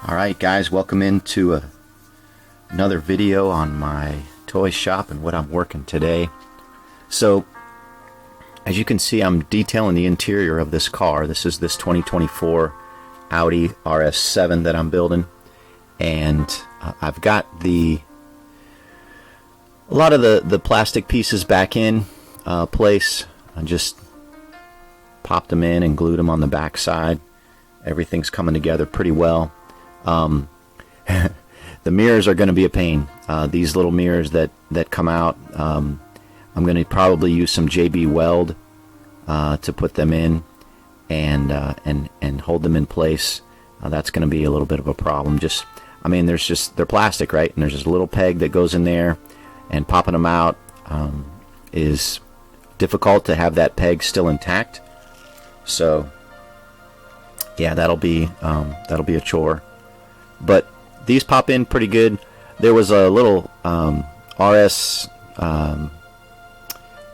Alright guys, welcome into another video on my toy shop and what I'm working today. So as you can see, I'm detailing the interior of this car. This is this 2024 Audi RS7 that I'm building, and I've got a lot of the plastic pieces back in place. I just popped them in and glued them on the back side. Everything's coming together pretty well. The mirrors are going to be a pain. These little mirrors that come out, I'm going to probably use some JB Weld to put them in and hold them in place. That's going to be a little bit of a problem. They're plastic, right? And there's just a little peg that goes in there, and popping them out is difficult to have that peg still intact. So yeah, that'll be a chore. But these pop in pretty good. There was a little RS, I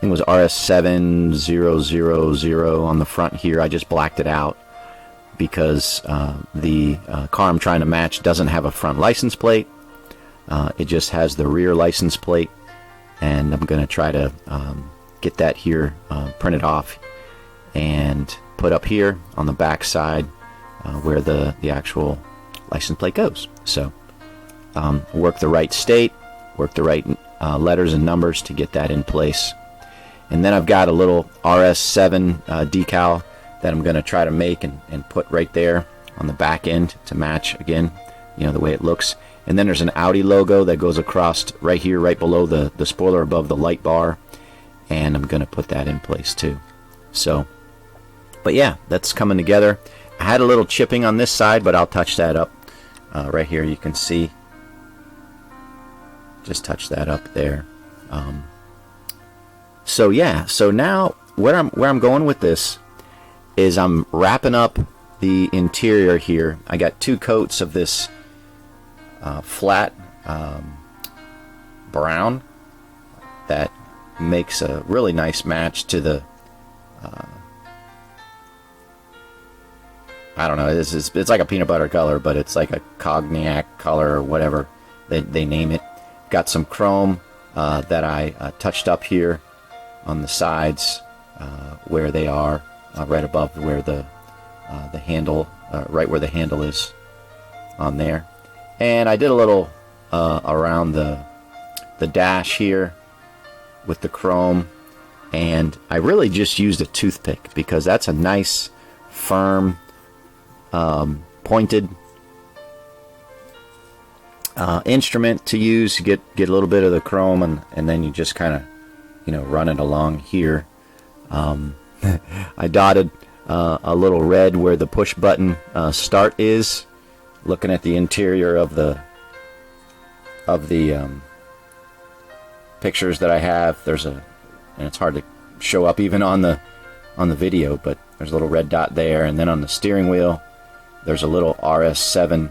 think it was RS7 000 on the front here. I just blacked it out because the car I'm trying to match doesn't have a front license plate. It just has the rear license plate, and I'm going to try to get that here printed off and put up here on the back side where the actual license plate goes. So work the right state, work the right letters and numbers to get that in place. And then I've got a little RS7 decal that I'm going to try to make and put right there on the back end to match, again, you know, the way it looks. And then there's an Audi logo that goes across right here, right below the spoiler above the light bar, and I'm going to put that in place too. So, but yeah, that's coming together. I had a little chipping on this side, but I'll touch that up. Right here you can see, just touch that up there. So yeah, so now where I'm going with this is I'm wrapping up the interior here. I got 2 coats of this flat brown that makes a really nice match to the I don't know, it's like a peanut butter color, but it's like a cognac color or whatever they name it. Got some chrome that I touched up here on the sides where they are, right above where the handle, right where the handle is on there. And I did a little around the dash here with the chrome, and I really just used a toothpick because that's a nice firm pointed instrument to use. You get a little bit of the chrome, and then you just kind of, you know, run it along here. I dotted a little red where the push button start is. Looking at the interior of the pictures that I have, and it's hard to show up even on the video, but there's a little red dot there, and then on the steering wheel there's a little RS7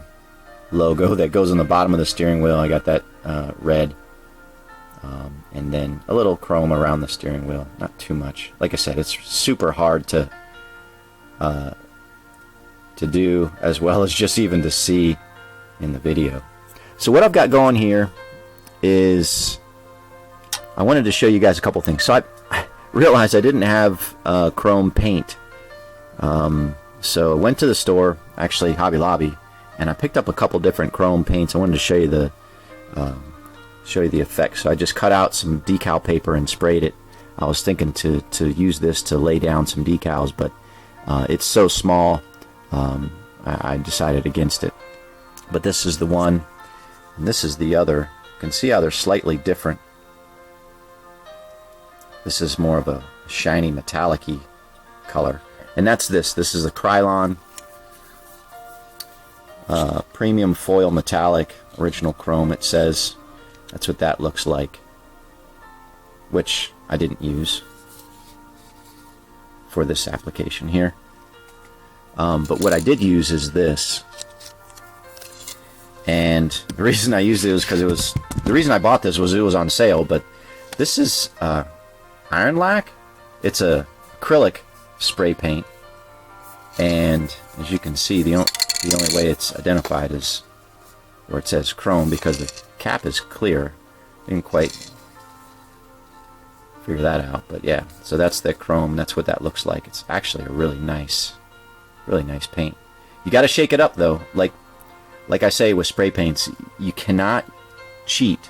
logo that goes on the bottom of the steering wheel. I got that red, and then a little chrome around the steering wheel, not too much. Like I said, it's super hard to do, as well as just even to see in the video. So what I've got going here is I wanted to show you guys a couple things. So I realized I didn't have chrome paint, so I went to the store, actually Hobby Lobby, and I picked up a couple different chrome paints. I wanted to show you the effect. So I just cut out some decal paper and sprayed it. I was thinking to use this to lay down some decals, but it's so small, I decided against it. But this is the one, and this is the other. You can see how they're slightly different. This is more of a shiny metallic-y color, and that's this. This is a Krylon premium foil metallic original chrome, it says. That's what that looks like, which I didn't use for this application here. But what I did use is this, and the reason I used it was because the reason I bought this was it was on sale. But this is iron lac. It's a acrylic spray paint, and as you can see, the the only way it's identified is where it says chrome, because the cap is clear. Didn't quite figure that out, but yeah, so that's the chrome. That's what that looks like. It's actually a really nice paint. You got to shake it up though. Like I say with spray paints, you cannot cheat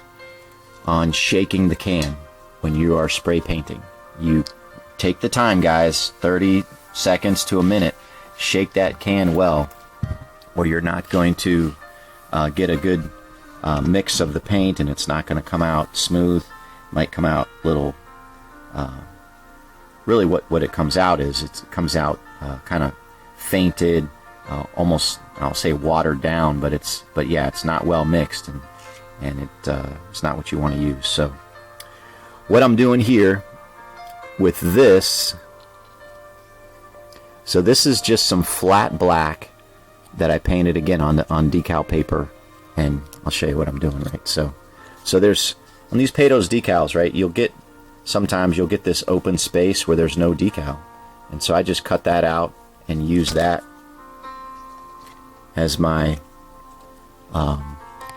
on shaking the can when you are spray painting. You take the time, guys, 30 seconds to a minute. Shake that can well, or you're not going to get a good mix of the paint, and it's not going to come out smooth. It might come out a little. Really, what it comes out is it comes out kind of fainted, almost, I'll say watered down, but yeah, it's not well mixed, and it's not what you want to use. So what I'm doing here with this, so this is just some flat black that I painted again on decal paper, and I'll show you what I'm doing, right? So there's, on these Paytos decals, right, sometimes you'll get this open space where there's no decal, and so I just cut that out and use that as my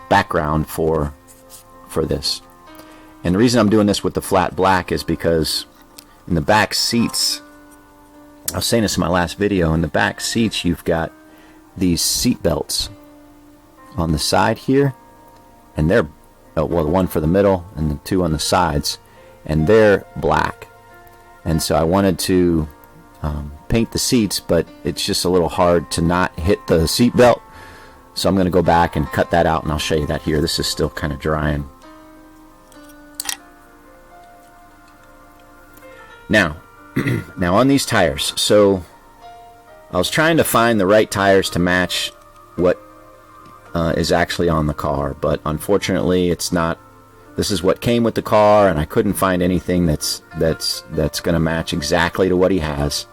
background for this. And the reason I'm doing this with the flat black is because in the back seats, I was saying this in my last video, in the back seats you've got these seat belts on the side here, and they're, well, the one for the middle and the two on the sides, and they're black. And so I wanted to paint the seats, but it's just a little hard to not hit the seat belt, so I'm going to go back and cut that out, and I'll show you that here. This is still kind of drying. Now on these tires, so I was trying to find the right tires to match what is actually on the car, but unfortunately it's not. This is what came with the car, and I couldn't find anything that's going to match exactly to what he has.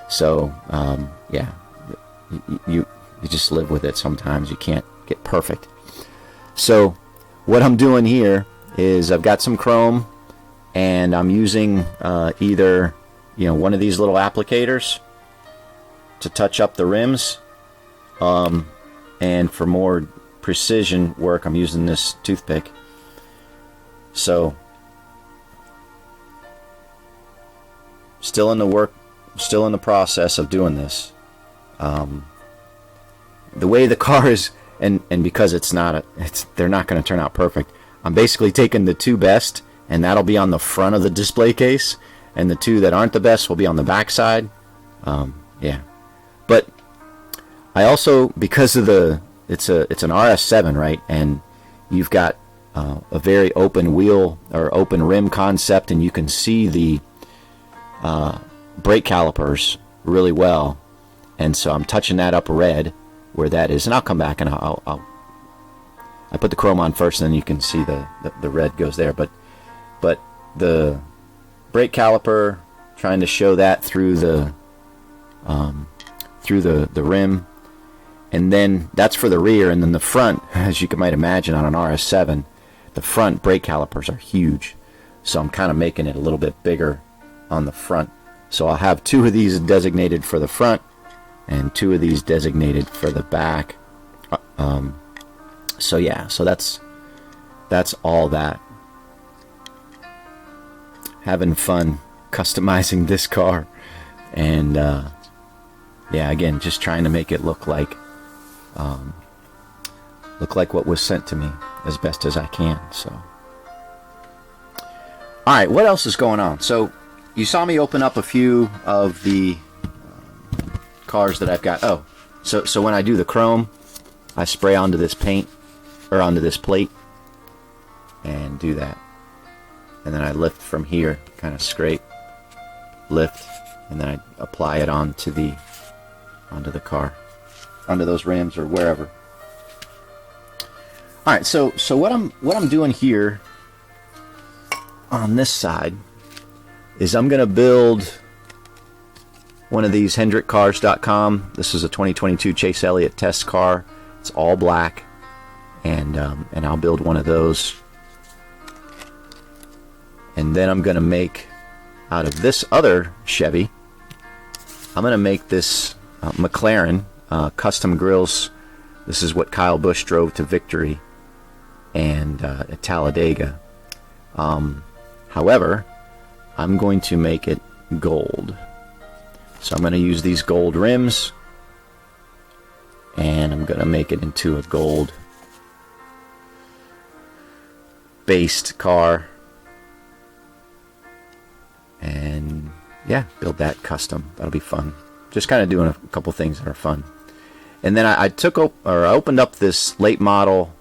So yeah, you just live with it. Sometimes you can't get perfect. So what I'm doing here is I've got some chrome, and I'm using either one of these little applicators to touch up the rims, and for more precision work I'm using this toothpick. So still in the process of doing this. The way the car is, and because they're not going to turn out perfect, I'm basically taking the two best, and that'll be on the front of the display case, and the two that aren't the best will be on the back side. Yeah, but I also, because of it's an RS7, right, and you've got a very open wheel or open rim concept, and you can see the brake calipers really well, and so I'm touching that up red where that is, and I'll come back and I put the chrome on first, and then you can see the red goes there, but the brake caliper, trying to show that through the rim, and then that's for the rear, and then the front, as you might imagine on an RS7, the front brake calipers are huge, so I'm kind of making it a little bit bigger on the front. So I'll have two of these designated for the front and two of these designated for the back. So yeah, so that's all that. Having fun customizing this car, and yeah, again, just trying to make it look like what was sent to me as best as I can. So alright, what else is going on? So you saw me open up a few of the cars that I've got. Oh, so when I do the chrome, I spray onto this paint, or onto this plate, and do that, and then I lift from here, kind of scrape, lift, and then I apply it onto the car, onto those rims or wherever. All right, so what I'm doing here on this side is I'm gonna build one of these HendrickCars.com. This is a 2022 Chase Elliott test car. It's all black, and I'll build one of those. And then I'm gonna make, out of this other Chevy, I'm gonna make this McLaren custom grills. This is what Kyle Busch drove to victory and at Talladega. However, I'm going to make it gold. So I'm going to use these gold rims, and I'm going to make it into a gold based car, and yeah, build that custom. That'll be fun. Just kind of doing a couple things that are fun. And then I opened up this late model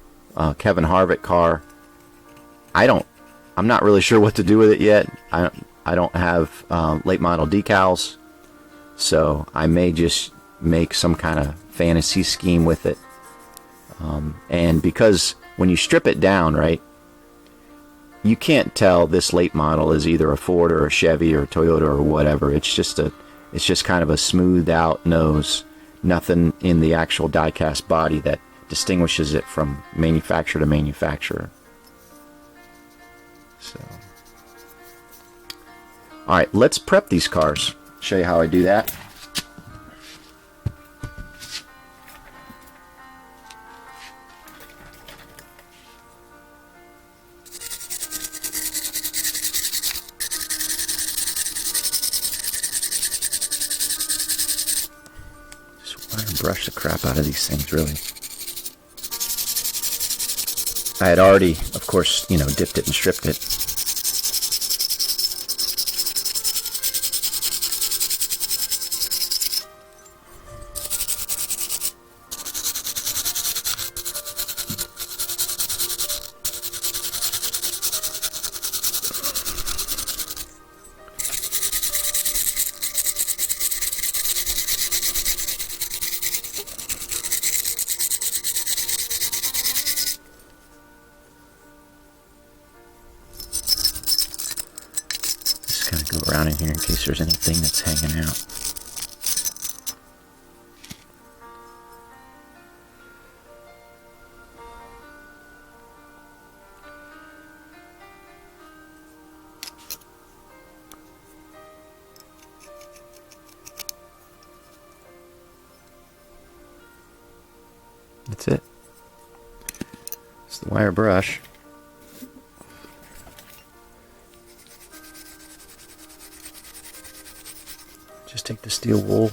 Kevin Harvick car. I'm not really sure what to do with it yet. I don't have late model decals, so I may just make some kind of fantasy scheme with it. And because when you strip it down, right, you can't tell this late model is either a Ford or a Chevy or a Toyota or whatever. It's just kind of a smoothed out nose. Nothing in the actual die-cast body that distinguishes it from manufacturer to manufacturer. So, all right, let's prep these cars. Show you how I do that. Brush the crap out of these things, really. I had already, of course, dipped it and stripped it. Go around in here in case there's anything that's hanging out. That's it. It's the wire brush. Just take the steel wool,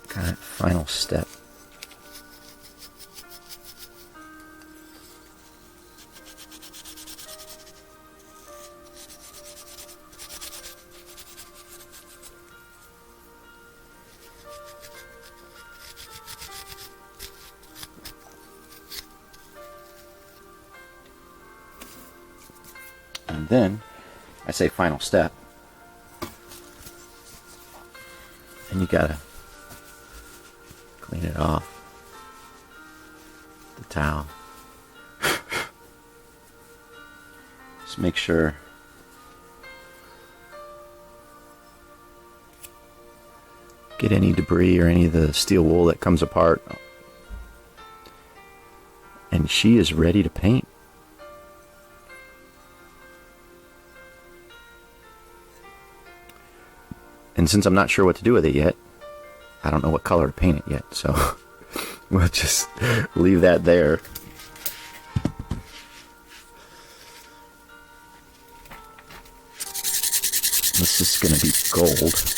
kind of final step. And then, I say final step, and you gotta clean it off, the towel. Just make sure get any debris or any of the steel wool that comes apart. And she is ready to paint. And since I'm not sure what to do with it yet, I don't know what color to paint it yet, so we'll just leave that there. This is going to be gold.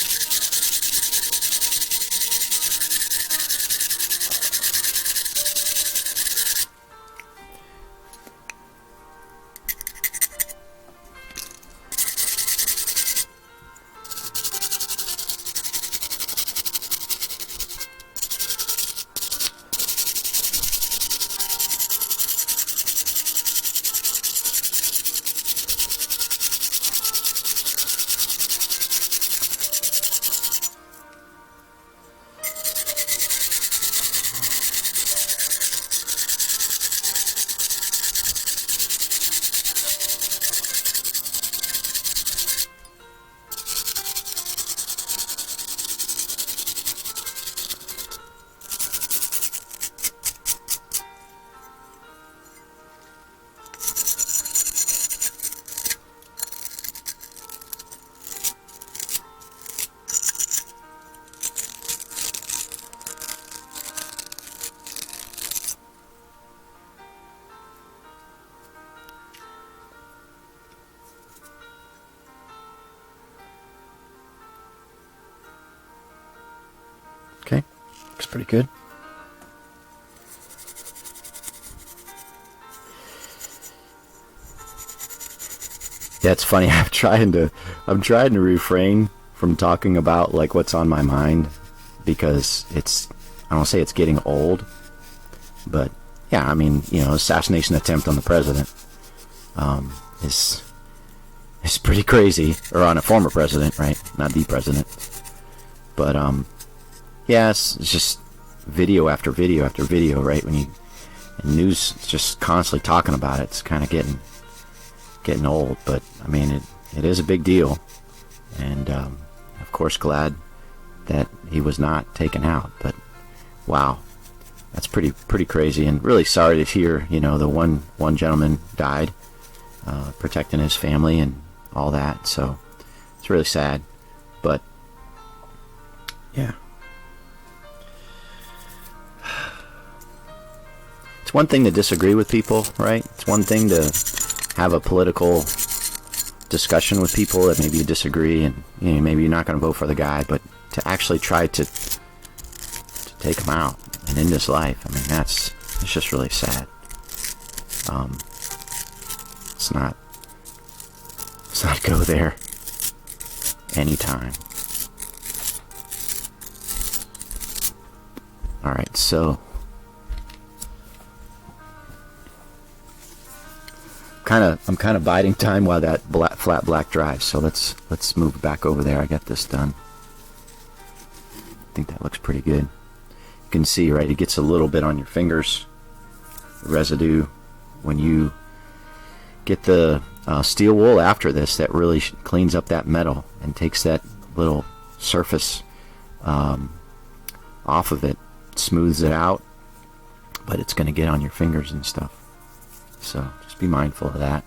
Looks pretty good. Yeah, it's funny. I'm trying to refrain from talking about like what's on my mind, because I don't say it's getting old, but yeah, I mean, you know, assassination attempt on the president is pretty crazy, or on a former president, right? Not the president, but yeah, it's just video after video after video, right? When you news just constantly talking about it, it's kind of getting old. But I mean, it is a big deal, and of course glad that he was not taken out. But wow, that's pretty crazy, and really sorry to hear, you know, the one gentleman died protecting his family and all that. So it's really sad, but yeah, it's one thing to disagree with people, right? It's one thing to have a political discussion with people that maybe you disagree, and you know, maybe you're not going to vote for the guy, but to actually try to take him out and end his life, I mean, it's just really sad. Let's not go there anytime. All right, so I'm kind of biding time while that flat black dries. So let's move back over there. I got this done. I think that looks pretty good. You can see, right, it gets a little bit on your fingers, the residue. When you get the steel wool after this, that really cleans up that metal and takes that little surface off of it, smooths it out, but it's going to get on your fingers and stuff. So just be mindful of that.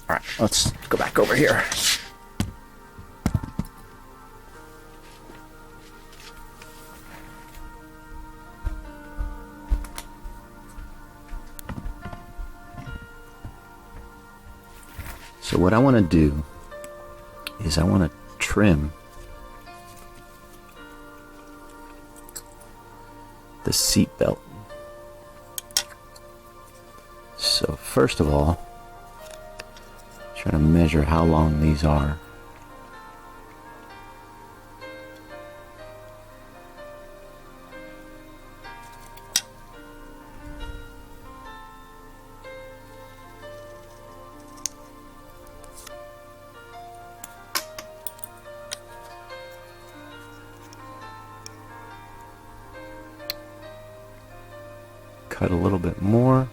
Alright, let's go back over here. So what I want to do is I want to trim the seat belt. So first of all, try to measure how long these are. Cut a little bit more.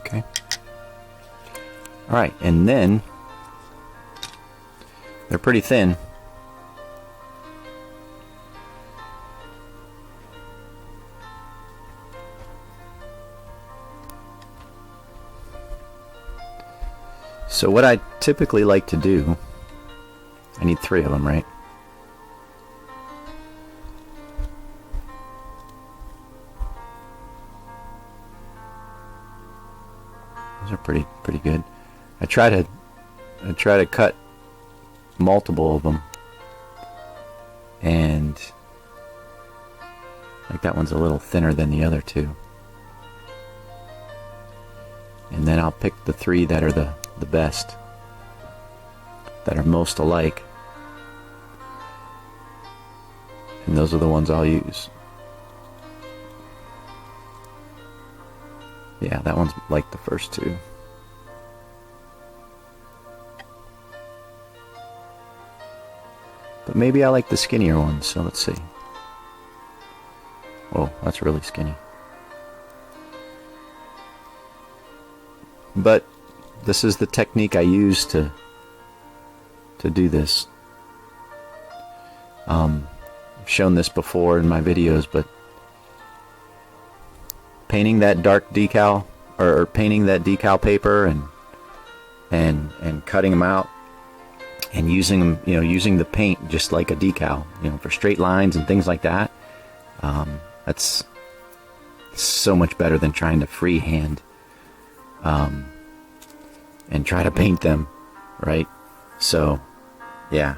Okay. All right, and then they're pretty thin. So what I typically like to do, I need 3 of them, right? Those are pretty good. I try to cut multiple of them, and like that one's a little thinner than the other 2, and then I'll pick the 3 that are the best, that are most alike, and those are the ones I'll use. Yeah, that one's like the first 2. But maybe I like the skinnier ones, so let's see. Whoa, that's really skinny. But this is the technique I use to do this. I've shown this before in my videos, but painting that dark decal or painting that decal paper and cutting them out and using them, using the paint just like a decal, for straight lines and things like that. That's so much better than trying to freehand and try to paint them, right? So yeah,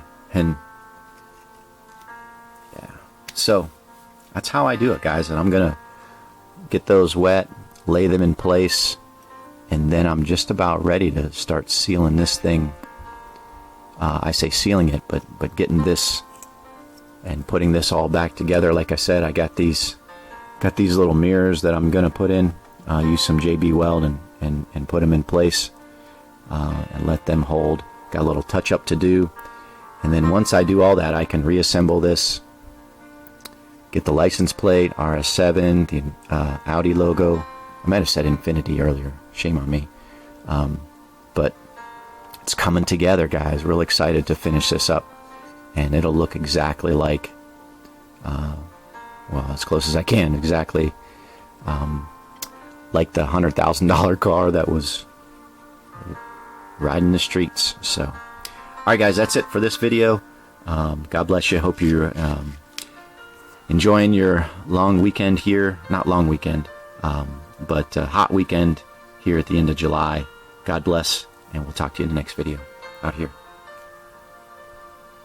so that's how I do it, guys. And I'm gonna get those wet, lay them in place, and then I'm just about ready to start sealing this thing. I say sealing it, but getting this and putting this all back together. Like I said, I got these little mirrors that I'm gonna put in. Use some JB Weld and put them in place and let them hold. Got a little touch up to do, and then once I do all that, I can reassemble this. Get the license plate, RS7, the Audi logo. I might have said Infinity earlier. Shame on me. But it's coming together, guys. Real excited to finish this up. And it'll look exactly like, well, as close as I can, exactly like the $100,000 car that was riding the streets. So, all right, guys, that's it for this video. God bless you. Hope you're enjoying your long weekend here. Not long weekend, but hot weekend here at the end of July. God bless, and we'll talk to you in the next video out here.